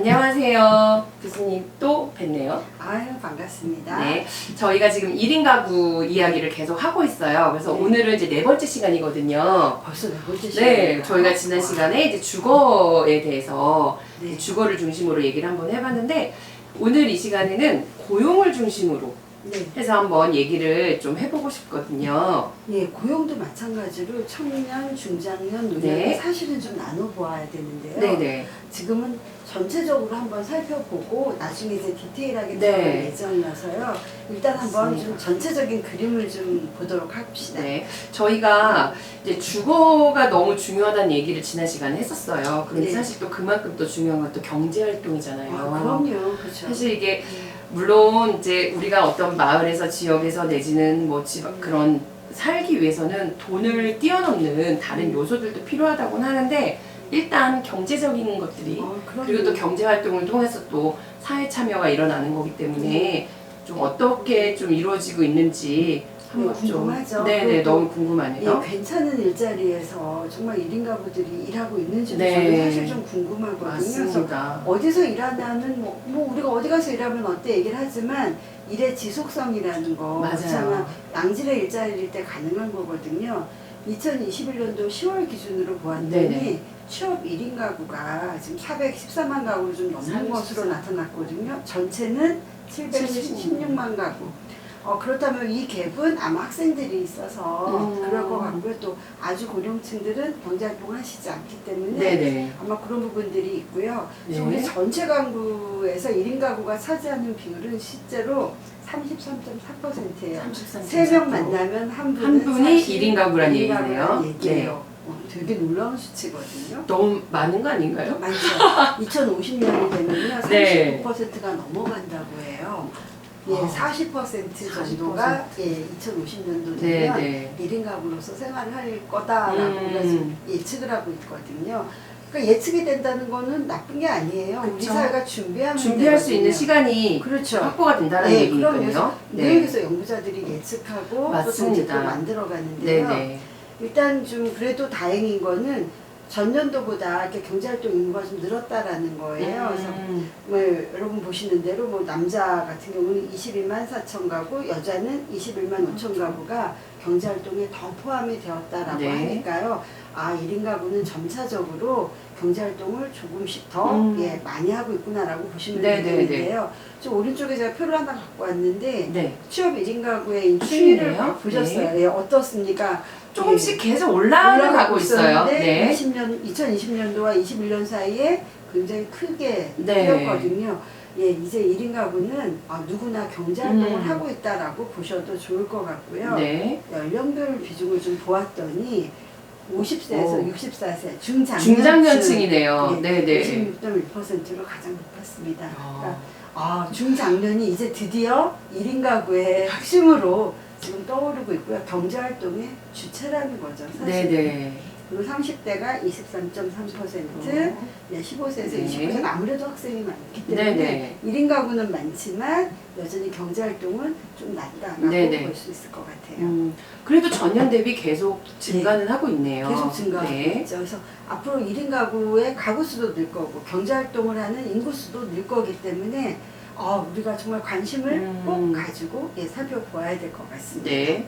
안녕하세요. 교수님 또 뵙네요. 아유, 반갑습니다. 네, 저희가 지금 1인 가구 이야기를 계속 하고 있어요. 그래서 네. 오늘은 이제 네 번째 시간이거든요. 벌써 네 번째 시간이에요. 네, 저희가 지난 시간에 이제 주거에 대해서 네. 주거를 중심으로 얘기를 한번 해봤는데 오늘 이 시간에는 고용을 중심으로 네. 해서 한번 얘기를 좀 해보고 싶거든요. 예, 고용도 마찬가지로 청년, 중장년, 노년을 네. 사실은 좀 나눠보아야 되는데요. 네네. 지금은 전체적으로 한번 살펴보고 나중에 이제 디테일하게 네. 들어갈 예정이어서요. 일단 한번 맞습니다. 좀 전체적인 그림을 좀 보도록 합시다. 네, 저희가 이제 주거가 너무 중요하다는 얘기를 지난 시간에 했었어요. 그런데 네. 사실 또 그만큼 또 중요한 건 또 경제 활동이잖아요. 아, 그럼요. 그렇죠. 사실 이게 물론 이제 우리가 어떤 마을에서 지역에서 내지는 뭐 집 그런 살기 위해서는 돈을 뛰어넘는 다른 요소들도 필요하다고는 하는데 일단 경제적인 것들이 그럼요. 그리고 또 경제 활동을 통해서 또 사회 참여가 일어나는 거기 때문에 좀 어떻게 좀 이루어지고 있는지 한번 궁금하죠. 좀 네네 그리고 너무 궁금하네요. 예, 괜찮은 일자리에서 정말 1인 가구들이 일하고 있는지도 네. 저는 사실 좀 궁금하거든요. 그래서 맞습니다. 어디서 일하냐는 뭐 우리가 어디 가서 일하면 어때 얘기를 하지만 일의 지속성이라는 거 맞아요. 그렇잖아. 양질의 일자리일 때 가능한 거거든요. 2021년도 10월 기준으로 보았더니 네네. 취업 1인 가구가 지금 414만 가구를 좀 넘는 414. 것으로 나타났거든요. 전체는 716만 가구. 그렇다면 이 갭은 아마 학생들이 있어서 그럴 것 같고요. 또 아주 고령층들은 경제활동을 하시지 않기 때문에 네네. 아마 그런 부분들이 있고요. 그래서 네. 우리 전체 가구에서 1인 가구가 차지하는 비율은 실제로 33.4%예요. 3명 만나면 한 분이 사실 1인 가구란 1인 얘기네요. 가구란 얘기예요. 되게 놀라운 수치거든요. 너무 많은 거 아닌가요? 맞죠. 2050년이 되면요. 네. 35%가 넘어간다고 해요. 예, 어, 40% 정도가 2050년도 되면 네네. 1인 가구로서 생활을 할 거다라고 우리가 지금 예측을 하고 있거든요. 그러니까 예측이 된다는 거는 나쁜 게 아니에요. 우리 그쵸. 사회가 준비하면 준비할 수 있는 되거든요. 시간이 그렇죠. 확보가 된다는 네, 얘기니까요. 그럼 여기서 연구자들이 예측하고 또 맞습니다. 정책도 만들어가는데요. 네네. 일단 좀 그래도 다행인 거는 전년도보다 이렇게 경제활동 인구가 좀 늘었다라는 거예요. 그래서 뭐 여러분 보시는 대로 뭐 남자 같은 경우는 21만 4천 가구, 여자는 21만 5천 가구가 경제활동에 더 포함이 되었다라고 네. 하니까요. 1인 가구는 점차적으로 경제활동을 조금씩 더 많이 하고 있구나라고 보시면 네, 되는데요. 좀 오른쪽에 제가 표를 하나 갖고 왔는데 네. 취업 1인 가구의 추이를 추이네요. 보셨어요. 예, 어떻습니까? 조금씩 계속 올라가고 있어요. 있었는데 네. 2020년도와 21년 사이에 굉장히 크게 네. 뛰었거든요. 예, 이제 1인 가구는 누구나 경제활동을 하고 있다라고 보셔도 좋을 것 같고요. 네. 연령별 비중을 좀 보았더니 50세에서 오. 64세 중장년층이네요. 네네. 56.1%로 가장 높았습니다. 그러니까 중장년이 이제 드디어 1인 가구의 핵심으로 지금 떠오르고 있고요. 경제활동의 주체라는 거죠. 사실. 네네. 그리고 30대가 23.3%, 15세에서 네. 29세가 아무래도 학생이 많기 때문에 네네. 1인 가구는 많지만 여전히 경제활동은 좀 낮다라고 네네. 볼 수 있을 것 같아요. 그래도 전년 대비 계속 증가는 하고 있네요. 계속 증가하고 네. 있죠. 그래서 앞으로 1인 가구의 가구 수도 늘 거고 경제활동을 하는 인구 수도 늘 거기 때문에 우리가 정말 관심을 꼭 가지고 살펴보아야 될 것 같습니다. 네.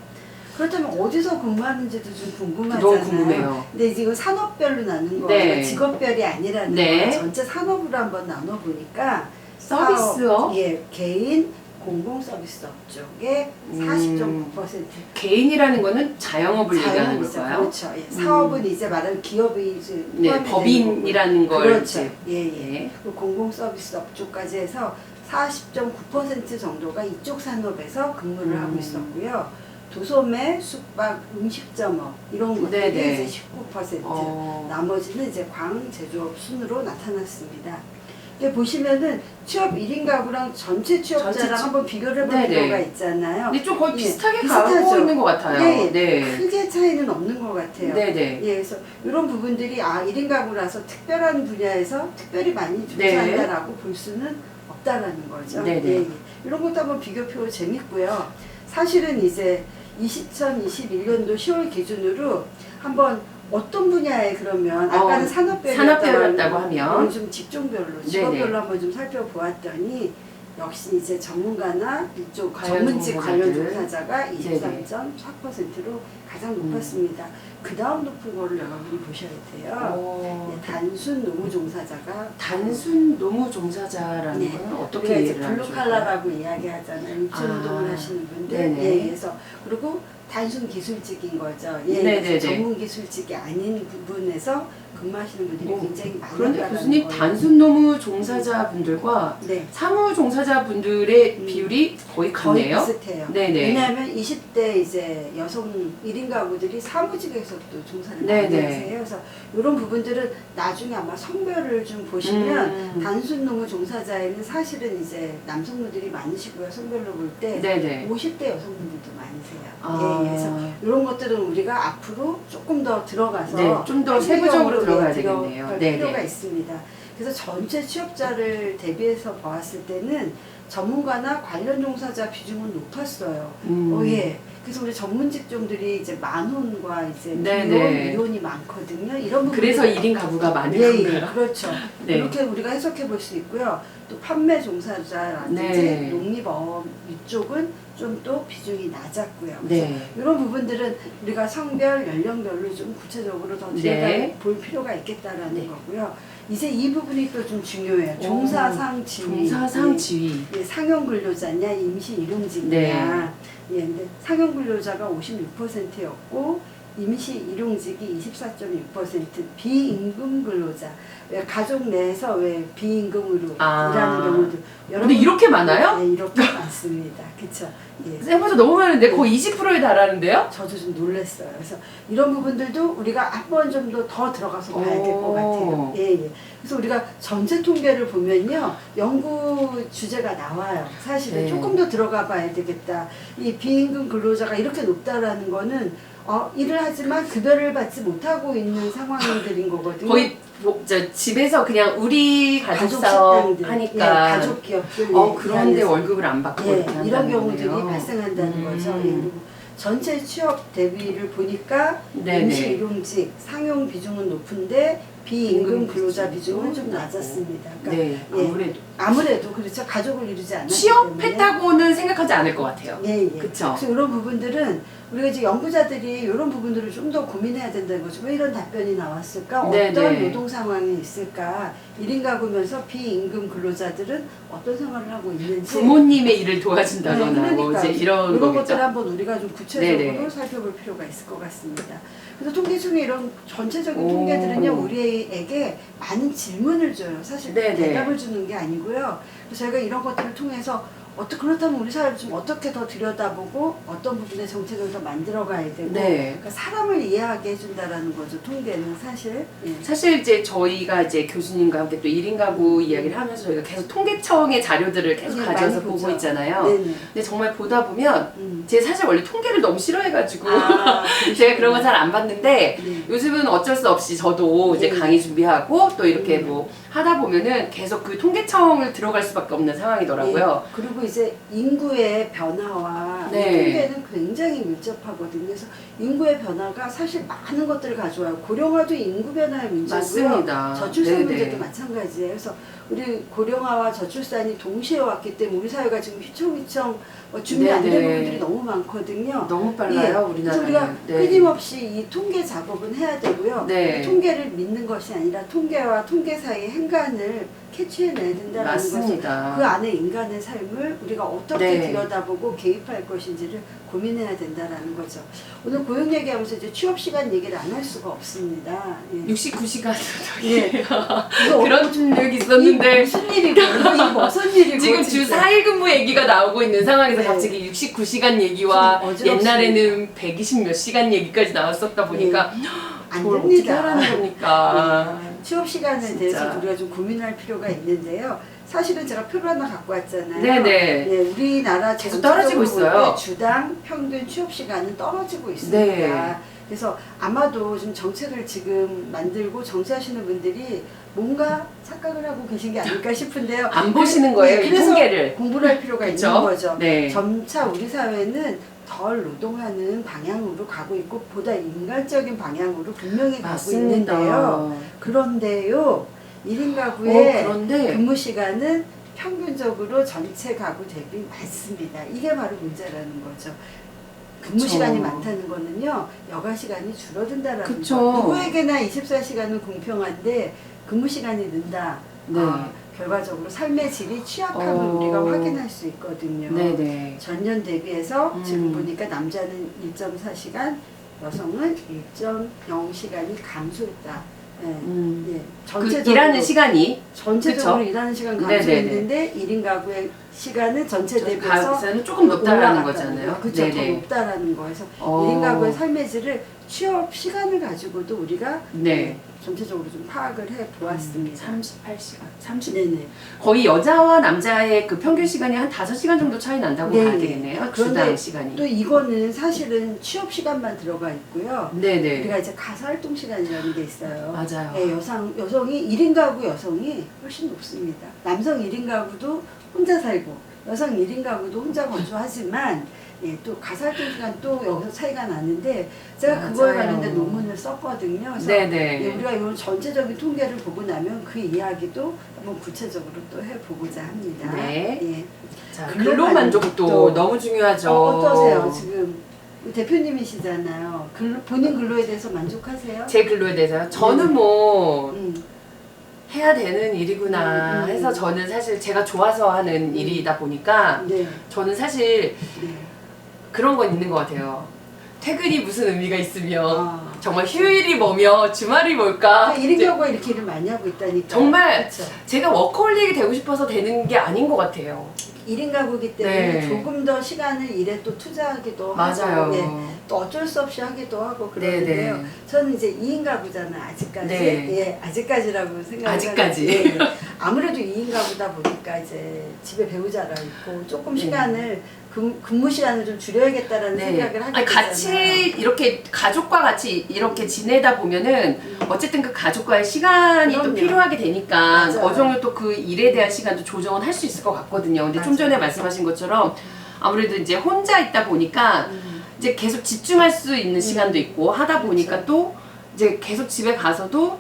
그렇다면 어디서 근무하는지도 좀 궁금하잖아요. 너무 궁금해요. 근데 지금 산업별로 나눈 거예요. 네. 직업별이 아니라는 네. 거예요. 전체 산업으로 한번 나눠보니까 서비스업? 개인, 공공서비스업 쪽에 40.9%. 개인이라는 거는 자영업을 얘기하는 자영업이죠. 걸까요? 그렇죠. 예. 사업은 이제 말하면 기업이 이제 네, 포함이 법인이라는 되는 거고요. 걸 그렇죠. 이제. 예. 네. 그리고 공공서비스업 쪽까지 해서 40.9% 정도가 이쪽 산업에서 근무를 하고 있었고요. 도소매, 숙박, 음식점업 이런 것들이 네네. 이제 19%, 나머지는 이제 광, 제조업 순으로 나타났습니다. 이게 보시면은 취업 1인 가구랑 전체 취업자랑 한번 비교를 해볼 네네. 필요가 있잖아요. 근데 좀 거의 예, 비슷하게 비슷하죠. 가고 있는 것 같아요. 예, 네. 크게 차이는 없는 것 같아요. 네네. 예, 그래서 이런 부분들이 1인 가구라서 특별한 분야에서 특별히 많이 존재한다라고 볼 수는 없다라는 거죠. 네네. 예, 예. 이런 것도 한번 비교표 재밌고요. 사실은 이제 2021년도 10월 기준으로 한번 어떤 분야에 그러면 아까는 산업별이었다고 하면 오늘 좀 직종별로 직업별로 한번 좀 살펴보았더니 역시 이제 전문가나 이쪽 전문직 관련 종사자가 23.4%로 가장 높았습니다. 그 다음 높은 거를 여러분이 보셔야 돼요. 단순 노무 종사자가 단순 노무 종사자라는 건 어떻게 이해를 하면 블루칼라라고 이야기하잖아요. 육체노동을 하시는 분들. 그래서 그리고 단순 기술직인 거죠. 전문 기술직이 아닌 부분에서 근무하시는 분들이 굉장히 많다는 그런데 교수님 단순 노무 종사자분들과 사무 종사자분들의 비율이 거의 같네요. 거의 비슷해요. 왜냐하면 20대 이제 여성 1인 가구들이 사무직에서도 종사를 많이 하세요. 그래서 이런 부분들은 나중에 아마 성별을 좀 보시면 단순 노무 종사자에는 사실은 이제 남성분들이 많으시고요. 성별로 볼 때 50대 여성분들도 많으세요. 그래서 이런 것들은 우리가 앞으로 조금 더 들어가서 좀 더 세부적으로 들어가야 되겠네요. 필요가 있습니다. 그래서 전체 취업자를 대비해서 보았을 때는 전문가나 관련 종사자 비중은 높았어요. 그래서 우리 전문 직종들이 이제 만혼과 이제 이혼이 많거든요. 이런 부분 그래서 1인 가구가 많은 건가요? 그렇죠. 이렇게 우리가 해석해 볼 수 있고요. 또 판매 종사자라든지 농립업 이쪽은 좀 또 비중이 낮았고요. 이런 부분들은 우리가 성별, 연령별로 좀 구체적으로 더 들여다볼 필요가 있겠다라는 거고요. 이제 이 부분이 또 좀 중요해요. 종사상 지위. 종사상 지위. 상용 근로자냐, 임시 일용직이냐. 근데 상용 근로자가 56%였고 임시 일용직이 24.6%, 비임금 근로자, 가족 내에서 왜 비임금으로 일하는 경우도 근데 이렇게 많아요? 네, 이렇게 많습니다. 그쵸? 생각보다 너무 많은데 거의 20%에 달하는데요? 저도 좀 놀랐어요. 그래서 이런 부분들도 우리가 한 번 좀 더 들어가서 봐야 될 것 같아요. 그래서 우리가 전체 통계를 보면요, 연구 주제가 나와요. 사실은 조금 더 들어가 봐야 되겠다. 이 비임금 근로자가 이렇게 높다라는 거는 일을 하지만 급여를 받지 못하고 있는 상황들인 거거든요. 거의 집에서 그냥 우리 가족 사업 하니까 가족 기업들 그런데 월급을 안 받고 이런 경우들이 발생한다는 거죠. 그리고 전체 취업 대비를 보니까 임시 일용직 상용 비중은 높은데 비임금 근로자 비중은 좀 낮았습니다. 그러니까 아무래도 그렇죠. 가족을 이루지 않았기 때문에 취업했다고는 생각하지 않을 것 같아요. 그렇죠. 그래서 이런 부분들은 우리가 이제 연구자들이 이런 부분들을 좀 더 고민해야 된다는 거죠. 왜 이런 답변이 나왔을까? 어떤 노동 상황이 있을까? 1인 가구면서 비임금 근로자들은 어떤 생활을 하고 있는지 부모님의 일을 도와준다거나 뭐 이제 이런 것들을 한번 우리가 좀 구체적으로 살펴볼 필요가 있을 것 같습니다. 그래서 통계 중에 이런 전체적인 통계들은요, 우리에게 많은 질문을 줘요. 사실 대답을 주는 게 아니고요. 그래서 저희가 이런 것들을 통해서 그렇다면 우리 사회를 좀 어떻게 더 들여다보고 어떤 부분에 정책을 더 만들어가야 되고 그러니까 사람을 이해하게 해준다라는 거죠. 통계는 사실. 사실 이제 저희가 이제 교수님과 함께 또 1인 가구 이야기를 하면서 저희가 계속 통계청의 자료들을 계속 가져와서 보고 있잖아요. 근데 정말 보다 보면 제가 사실 원래 통계를 너무 싫어해가지고 제가 그런 거 잘 안 봤는데 요즘은 어쩔 수 없이 저도 이제 강의 준비하고 또 이렇게 뭐 하다 보면은 계속 그 통계청을 들어갈 수밖에 없는 상황이더라고요. 그리고 이제 인구의 변화와 통계는 굉장히 밀접하거든요. 그래서 인구의 변화가 사실 많은 것들을 가져와요. 고령화도 인구 변화의 문제고요. 맞습니다. 저출산 문제도 마찬가지예요. 그래서 우리 고령화와 저출산이 동시에 왔기 때문에 우리 사회가 지금 휘청휘청 준비 안 된 부분들이 너무 많거든요. 너무 빨라요, 우리나라는. 그래서 우리가 끊임없이 이 통계 작업은 해야 되고요. 통계를 믿는 것이 아니라 통계와 통계 사이의 행간을 캐치해내야 된다는 것은 그 안에 인간의 삶을 우리가 어떻게 들여다보고 개입할 것인지를 고민해야 된다는 거죠. 오늘 고용 얘기하면서 이제 취업 시간 얘기를 안 할 수가 없습니다. 69시간 그런 적이 있었는데 무슨 일이고 이게 무슨 일이고 지금 주 4일 근무 얘기가 나오고 있는 상황에서 갑자기 69시간 얘기와 옛날에는 120 몇 시간 얘기까지 나왔었다 보니까 안 됩니다. 어떻게 하라는 겁니까? 취업 시간에 대해서 우리가 좀 고민할 필요가 있는데요. 사실은 제가 표를 하나 갖고 왔잖아요. 우리나라 계속 떨어지고 있어요. 주당 평균 취업 시간은 떨어지고 있습니다. 그래서 아마도 좀 정책을 지금 만들고 정치하시는 분들이 뭔가 착각을 하고 계신 게 아닐까 싶은데요. 안 보시는 거예요, 이 통계를. 공부를 할 필요가 있는 거죠. 점차 우리 사회는 덜 노동하는 방향으로 가고 있고 보다 인간적인 방향으로 분명히 가고 맞습니다. 있는데요. 그런데요. 1인 가구의 그런데 근무 시간은 평균적으로 전체 가구 대비 많습니다. 이게 바로 문제라는 거죠. 근무 그쵸. 시간이 많다는 거는요. 여가 시간이 줄어든다라는 그쵸. 거. 누구에게나 24시간은 공평한데 근무 시간이 는다. 네. 결과적으로 삶의 질이 취약함을 우리가 확인할 수 있거든요. 네네. 전년 대비해서 지금 보니까 남자는 1.4시간, 여성은 1.0시간이 감소했다. 예. 예. 그 전체적으로 일하는 시간이 전체적으로 그쵸? 일하는 시간 네네네. 감소했는데 1인 가구의 시간은 전체 대비해서 가격은 조금 높다라는 올라갔다는 거잖아요. 거예요. 그렇죠. 더 네네. 높다라는 거에서 1인 가구의 삶의 질을 취업 시간을 가지고도 우리가 네. 전체적으로 좀 파악을 해 보았습니다. 38시간. 30. 네네. 거의 여자와 남자의 그 평균 시간이 한 5시간 정도 차이 난다고 네. 봐야 되겠네요. 주당 그런데 시간이. 또 이거는 사실은 취업 시간만 들어가 있고요. 네네. 우리가 이제 가사활동 시간이라는 게 있어요. 맞아요. 네, 여성이 1인 가구 여성이 훨씬 높습니다. 남성 1인 가구도 혼자 살고 여성 1인 가구도 혼자 거주하지만 예, 또 가사활동 시간 또 여기서 차이가 나는데 제가 그거에 맞아요. 관련된 논문을 썼거든요. 그래서 네네. 예, 우리가 이런 전체적인 통계를 보고 나면 그 이야기도 한번 구체적으로 또 해보고자 합니다. 네. 예. 자, 근로만족도. 근로만족도 너무 중요하죠. 어떠세요? 지금 대표님이시잖아요. 본인 근로에 대해서 만족하세요? 제 근로에 대해서요? 저는 뭐 음, 해야 되는 일이구나 해서 저는 사실 제가 좋아서 하는 일이다 보니까 네. 저는 사실 네. 그런 건 있는 것 같아요. 퇴근이 무슨 의미가 있으며 아. 정말 휴일이 뭐며 주말이 뭘까. 1인 가구가 이렇게 일을 많이 하고 있다니까. 정말 그쵸? 제가 워커홀릭이 되고 싶어서 되는 게 아닌 것 같아요. 1인 가구이기 때문에 네. 조금 더 시간을 일에 또 투자하기도 맞아요. 하고 예, 또 어쩔 수 없이 하기도 하고 그러는데요. 네네. 저는 이제 2인 가구잖아 아직까지. 네. 예, 아직까지라고 생각을 아직까지. 하는데, 예, 아무래도 2인 가구다 보니까 이제 집에 배우자가 있고 조금 시간을 근무 시간을 좀 줄여야겠다라는 생각을 하게 아니, 같이 되잖아요. 이렇게 가족과 같이 이렇게 지내다 보면은 어쨌든 그 가족과의 시간이 또 그럼요. 필요하게 되니까 맞아요. 어느 정도 또 그 일에 대한 시간도 조정은 할 수 있을 것 같거든요. 근데 좀 맞아요. 전에 말씀하신 것처럼 아무래도 이제 혼자 있다 보니까 이제 계속 집중할 수 있는 시간도 있고 하다 보니까 그쵸. 또 이제 계속 집에 가서도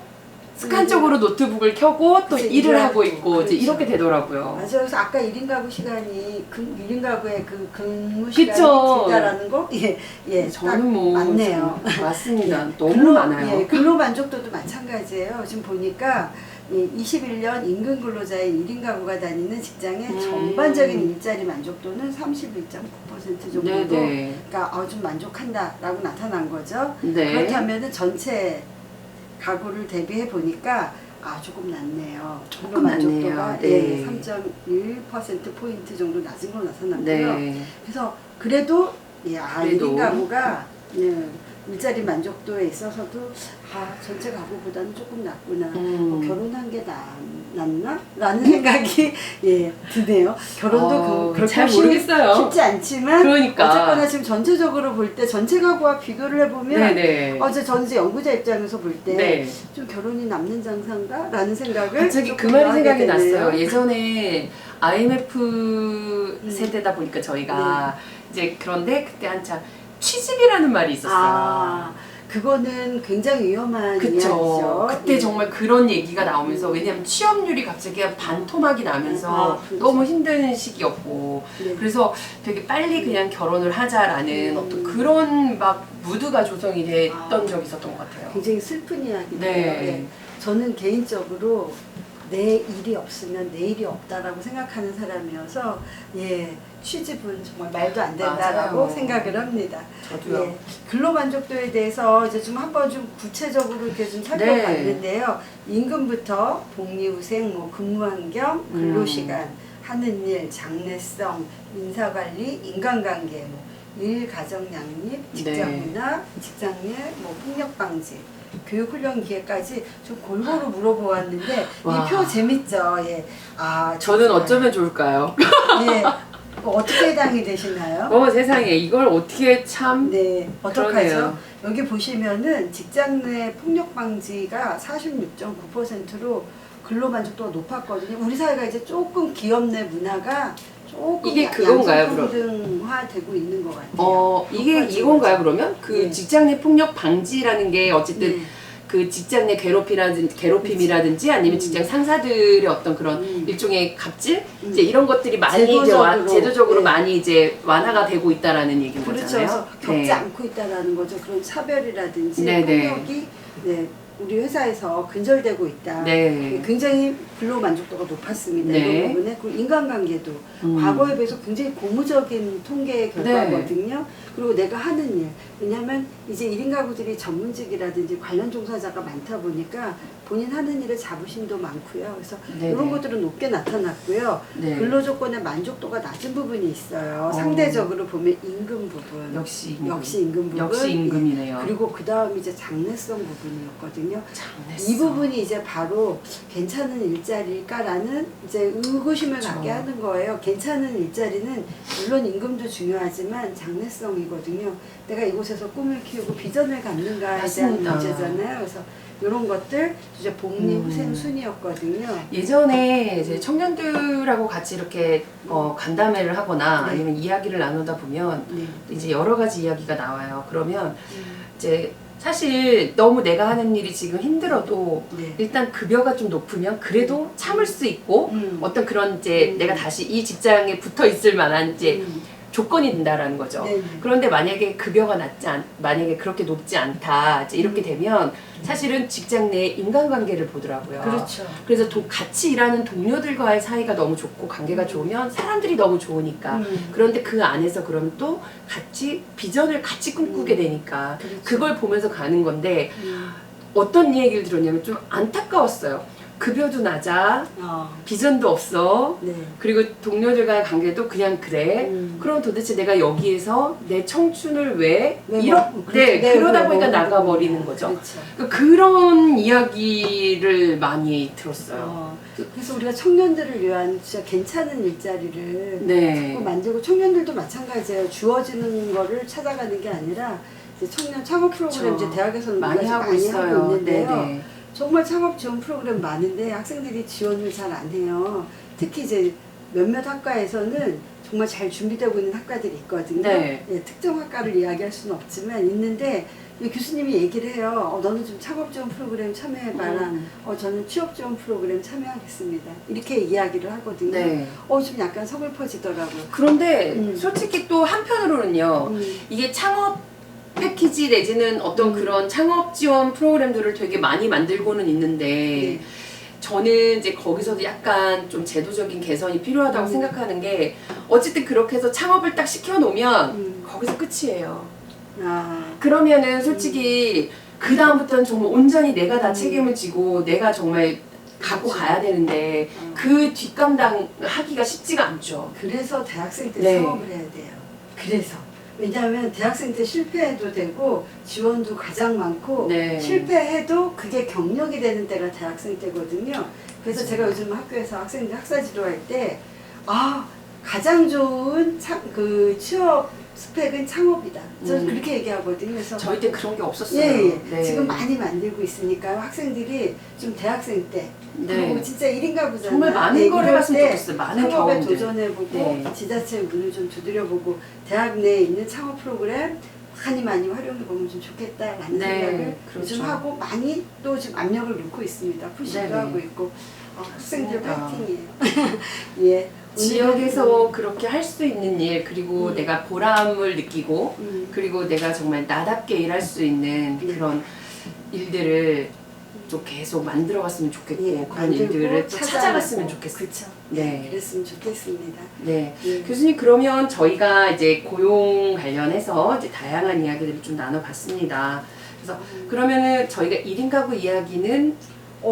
습관적으로 노트북을 켜고 또 그치, 일을 하고 일하고. 있고 이제 그렇죠. 이렇게 되더라고요. 맞아요. 그래서 아까 1인 가구 시간이 1인 가구의 그 근무 시간이 그쵸. 길다라는 거? 예, 예. 딱 저는 뭐 맞네요. 맞습니다. 너무 근로, 많아요. 예, 근로 만족도도 마찬가지예요. 지금 보니까 21년 임금 근로자의 1인 가구가 다니는 직장의 전반적인 일자리 만족도는 31.9% 정도로 네네. 그러니까 좀 만족한다라고 나타난 거죠. 네. 그렇다면 전체 가구를 대비해 보니까 조금 낮네요. 근로 조금 만족도가 낮네요. 네. 3.1%포인트 정도 낮은 거 나타났고요. 네. 그래서 그래도 그래도. 1인 가구가 일자리 만족도에 있어서도 전체 가구보다는 조금 낮구나. 결혼한 게 낫나? 라는 생각이 드네요. 결혼도 그렇게 잘 모르겠어요. 쉽지 않지만 그러니까. 어쨌거나 지금 전체적으로 볼 때 전체 가구와 비교를 해보면 네네. 전 이제 연구자 입장에서 볼 때 좀 네. 결혼이 남는 장사인가? 라는 생각을 갑자기 그 조금 말이 더 하게 생각이 되네요. 났어요. 예전에 IMF 세대다 보니까 저희가 이제 그런데 그때 한참 취집이라는 말이 있었어요. 그거는 굉장히 위험한 그쵸. 이야기죠. 그때 정말 그런 얘기가 나오면서 왜냐면 취업률이 갑자기 반토막이 나면서 그렇죠. 너무 힘든 시기였고 네. 그래서 되게 빨리 그냥 결혼을 하자라는 어떤 그런 막 무드가 조성이 됐던 적이 있었던 것 같아요. 굉장히 슬픈 이야기네요. 네. 예. 저는 개인적으로 내 일이 없으면 내일이 없다라고 생각하는 사람이어서 취집은 정말 말도 안 된다라고 맞아요. 생각을 합니다. 저도요. 근로 만족도에 대해서 이제 좀 한번 좀 구체적으로 이렇게 좀 살펴봤는데요. 임금부터 복리후생, 근무 환경, 근로 시간, 하는 일, 장래성, 인사관리, 인간관계, 일, 가정 양립, 직장 문화, 직장일, 폭력 방지. 교육훈련 기회까지 좀 골고루 물어보았는데 이 표 재밌죠? 저는 어쩌면 좋을까요? 어떻게 해당이 되시나요? 세상에 이걸 어떻게 참 어떡하죠? 그러네요. 여기 보시면은 직장 내 폭력 방지가 46.9%로 근로 만족도가 높았거든요. 우리 사회가 이제 조금 기업 내 문화가 조금 이게 그건가요, 그럼? 양성평등화되고 있는 것 같아요. 이게 맞아, 이건가요, 맞아. 그러면? 그 네. 직장 내 폭력 방지라는 게 어쨌든 네. 그 직장 내 괴롭힘이라든지 아니면 직장 상사들의 어떤 그런 일종의 갑질? 이제 이런 것들이 많이 제도적으로 네. 많이 이제 완화가 되고 있다라는 얘기인 그렇죠. 거잖아요. 그래서 겪지 않고 있다라는 거죠. 그런 차별이라든지 네네. 폭력이 네, 우리 회사에서 근절되고 있다. 네. 굉장히 근로 만족도가 높았습니다. 네. 이런 부분에 그리고 인간관계도 과거에 비해서 굉장히 고무적인 통계 결과거든요. 네. 그리고 내가 하는 일, 왜냐하면 이제 1인 가구들이 전문직이라든지 관련 종사자가 많다 보니까 본인 하는 일에 자부심도 많고요. 그래서 네네. 이런 것들은 높게 나타났고요. 네. 근로 조건의 만족도가 낮은 부분이 있어요. 상대적으로 보면 임금 부분, 역시 임금 부분, 역시 임금이네요. 그리고 그 다음 이제 장래성 부분이었거든요. 장래성. 이 부분이 이제 바로 괜찮은 일자리일까라는 이제 의구심을 그렇죠. 갖게 하는 거예요. 괜찮은 일자리는 물론 임금도 중요하지만 장래성이거든요. 내가 이곳에서 꿈을 키우고 비전을 갖는가에 대한 맞습니다. 문제잖아요. 그래서 이런 것들 이제 복리 후생 순이었거든요. 예전에 이제 청년들하고 같이 이렇게 간담회를 하거나 네. 아니면 이야기를 나누다 보면 네. 이제 여러 가지 이야기가 나와요. 그러면 이제 사실 너무 내가 하는 일이 지금 힘들어도 네. 일단 급여가 좀 높으면 그래도 참을 수 있고 어떤 그런 이제 내가 다시 이 직장에 붙어 있을 만한 이제 조건이 된다라는 거죠. 네네. 그런데 만약에 급여가 만약에 그렇게 높지 않다 이제 이렇게 되면 사실은 직장 내 인간관계를 보더라고요. 그렇죠. 그래서 같이 일하는 동료들과의 사이가 너무 좋고 관계가 좋으면 사람들이 너무 좋으니까 그런데 그 안에서 그러면 또 같이 비전을 같이 꿈꾸게 되니까 그렇죠. 그걸 보면서 가는 건데 어떤 얘기를 들었냐면 좀 안타까웠어요. 급여도 낮아, 비전도 없어, 네. 그리고 동료들과의 관계도 그냥 그래. 그럼 도대체 내가 여기에서 내 청춘을 왜 이렇게 그러다 보니까 나가버리는 거죠. 그렇죠. 그러니까 그런 이야기를 많이 들었어요. 그래서 우리가 청년들을 위한 진짜 괜찮은 일자리를 네. 자꾸 만들고 청년들도 마찬가지예요. 주어지는 거를 찾아가는 게 아니라 이제 청년 창업 프로그램 그렇죠. 이제 대학에서는 많이 하고 있어요. 하고 있는데요. 네네. 정말 창업 지원 프로그램 많은데 학생들이 지원을 잘 안 해요. 특히 이제 몇몇 학과에서는 정말 잘 준비되고 있는 학과들이 있거든요. 네. 예, 특정 학과를 이야기할 수는 없지만 있는데 이 교수님이 얘기를 해요. 너는 좀 창업 지원 프로그램 참여해봐라. 저는 취업 지원 프로그램 참여하겠습니다. 이렇게 이야기를 하거든요. 네. 좀 약간 서글퍼지더라고요. 그런데 솔직히 또 한편으로는요. 이게 창업 패키지 내지는 어떤 그런 창업 지원 프로그램들을 되게 많이 만들고는 있는데 네. 저는 이제 거기서도 약간 좀 제도적인 개선이 필요하다고 생각하는 게 어쨌든 그렇게 해서 창업을 딱 시켜놓으면 거기서 끝이에요. 그러면은 솔직히 그 다음부터는 정말 온전히 내가 다 책임을 지고 내가 정말 갖고 가야 되는데 그 뒷감당 하기가 쉽지가 않죠. 그래서 대학생 때 네. 창업을 해야 돼요. 그래서. 왜냐하면 대학생 때 실패해도 되고 지원도 가장 많고 네. 실패해도 그게 경력이 되는 때가 대학생 때거든요. 그래서 제가 요즘 학교에서 학생들 학사 지도할 때 가장 좋은 그 취업 스펙은 창업이다. 저는 그렇게 얘기하거든요. 그래서 저희 때 그런 게 없었어요. 예. 네. 지금 많이 만들고 있으니까요. 학생들이 좀 대학생 때 그리고 진짜 1인 가구잖아요. 정말 많은 걸 해봤으면 좋겠어요. 많은 창업에 경험들. 도전해보고 지자체 문을 좀 두드려보고 대학 내에 있는 창업 프로그램 많이 활용해보면 좀 좋겠다라는 생각을 그렇죠. 요즘 하고 많이 또 지금 압력을 넣고 있습니다. 푸시도 하고 있고 학생들 파이팅이에요. 예. 지역에서 그렇게 할 수 있는 일 그리고 내가 보람을 느끼고 그리고 내가 정말 나답게 일할 수 있는 그런 일들을 좀 계속 만들어갔으면 좋겠고 그런 일들을 또 찾아갔으면 좋겠어요. 그렇죠. 네. 그랬으면 좋겠습니다. 네. 교수님 그러면 저희가 이제 고용 관련해서 이제 다양한 이야기들을 좀 나눠봤습니다. 그래서 그러면은 저희가 1인 가구 이야기는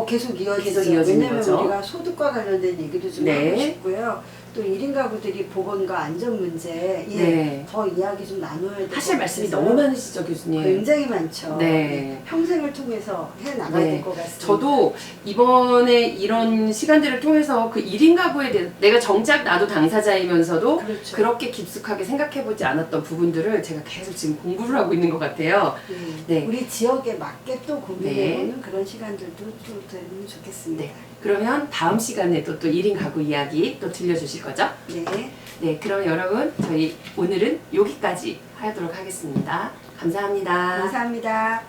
계속 이어지죠. 계속 이어지는 왜냐면 거죠. 우리가 소득과 관련된 얘기도 좀 하고 싶고요. 또 1인 가구들이 보건과 안전 문제 더 이야기 좀 나눠야 될 것 같아요. 하실 말씀이 너무 많으시죠, 교수님? 굉장히 많죠. 네. 평생을 통해서 해나가야 될 것 같습니다. 저도 이번에 이런 시간들을 통해서 그 1인 가구에 대해서 내가 정작 나도 당사자이면서도 그렇죠. 그렇게 깊숙하게 생각해보지 않았던 부분들을 제가 계속 지금 공부를 하고 있는 것 같아요. 네. 우리 지역에 맞게 또 고민해보는 그런 시간들도 또 되면 좋겠습니다. 네. 그러면 다음 시간에도 또 1인 가구 이야기 또 들려주실 주실 거죠? 네. 네, 그럼 여러분 저희 오늘은 여기까지 하도록 하겠습니다. 감사합니다. 감사합니다.